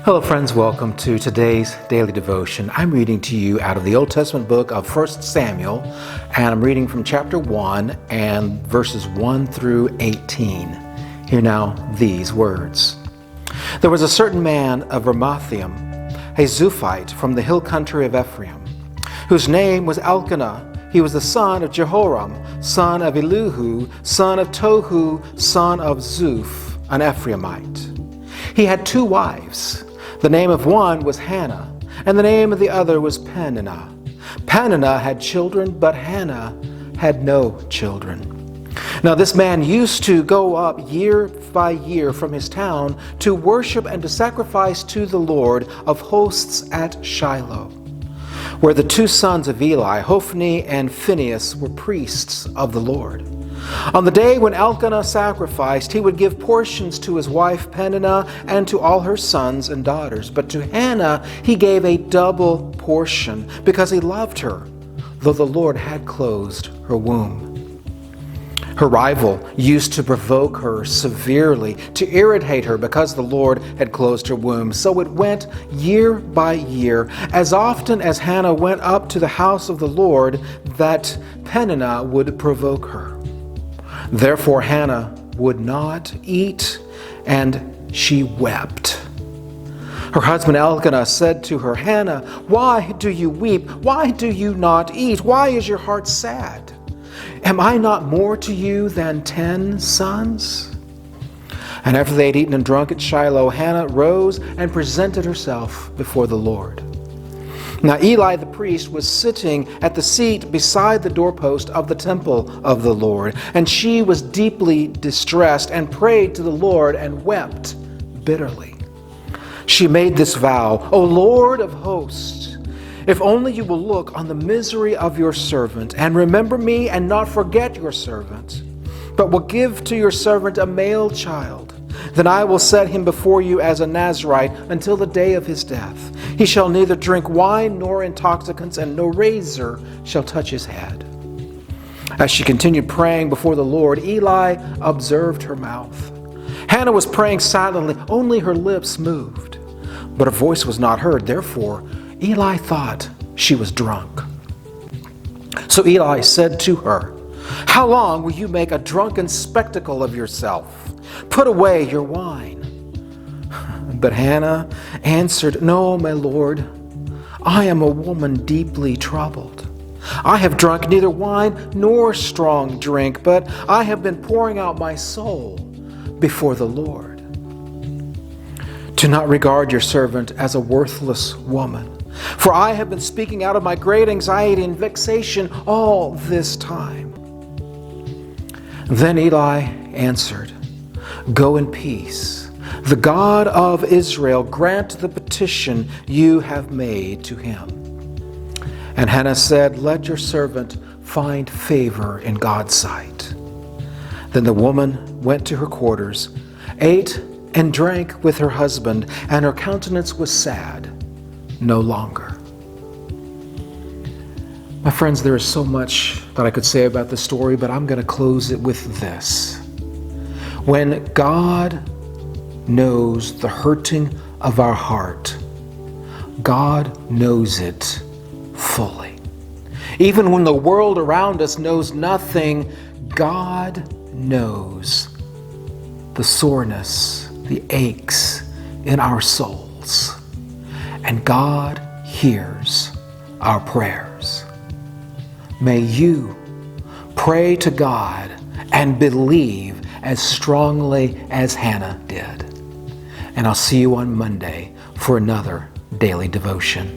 Hello friends, welcome to today's daily devotion. I'm reading to you out of the Old Testament book of 1 Samuel, and I'm reading from chapter 1 and verses 1 through 18. Hear now these words. There was a certain man of Ramathaim, a Zuphite from the hill country of Ephraim, whose name was Elkanah. He was the son of Jehoram, son of Elihu, son of Tohu, son of Zuph, an Ephraimite. He had two wives. The name of one was Hannah, and the name of the other was Peninnah. Peninnah had children, but Hannah had no children. Now this man used to go up year by year from his town to worship and to sacrifice to the Lord of hosts at Shiloh, where the two sons of Eli, Hophni and Phinehas, were priests of the Lord. On the day when Elkanah sacrificed, he would give portions to his wife Peninnah and to all her sons and daughters. But to Hannah he gave a double portion, because he loved her, though the Lord had closed her womb. Her rival used to provoke her severely, to irritate her because the Lord had closed her womb. So it went year by year. As often as Hannah went up to the house of the Lord, that Peninnah would provoke her. Therefore Hannah would not eat, and she wept. Her husband Elkanah said to her, "Hannah, why do you weep? Why do you not eat? Why is your heart sad? Am I not more to you than 10 sons?" And after they had eaten and drunk at Shiloh, Hannah rose and presented herself before the Lord. Now Eli the priest was sitting at the seat beside the doorpost of the temple of the Lord, and she was deeply distressed and prayed to the Lord and wept bitterly. She made this vow, "O Lord of hosts, if only you will look on the misery of your servant and remember me and not forget your servant, but will give to your servant a male child, then I will set him before you as a Nazirite until the day of his death. He shall neither drink wine nor intoxicants, and no razor shall touch his head." As she continued praying before the Lord, Eli observed her mouth. Hannah was praying silently, only her lips moved, but her voice was not heard. Therefore, Eli thought she was drunk. So Eli said to her, "How long will you make a drunken spectacle of yourself? Put away your wine." But Hannah answered, "No, my Lord, I am a woman deeply troubled. I have drunk neither wine nor strong drink, but I have been pouring out my soul before the Lord. Do not regard your servant as a worthless woman, for I have been speaking out of my great anxiety and vexation all this time." Then Eli answered, "Go in peace. The God of Israel grant the petition you have made to him." And Hannah said, "Let your servant find favor in God's sight." Then the woman went to her quarters, ate and drank with her husband, and her countenance was sad no longer. My friends, there is so much that I could say about this story, but I'm going to close it with this. When God knows the hurting of our heart, God knows it fully. Even when the world around us knows nothing, God knows the soreness, the aches in our souls. And God hears our prayers. May you pray to God and believe as strongly as Hannah did. And I'll see you on Monday for another daily devotion.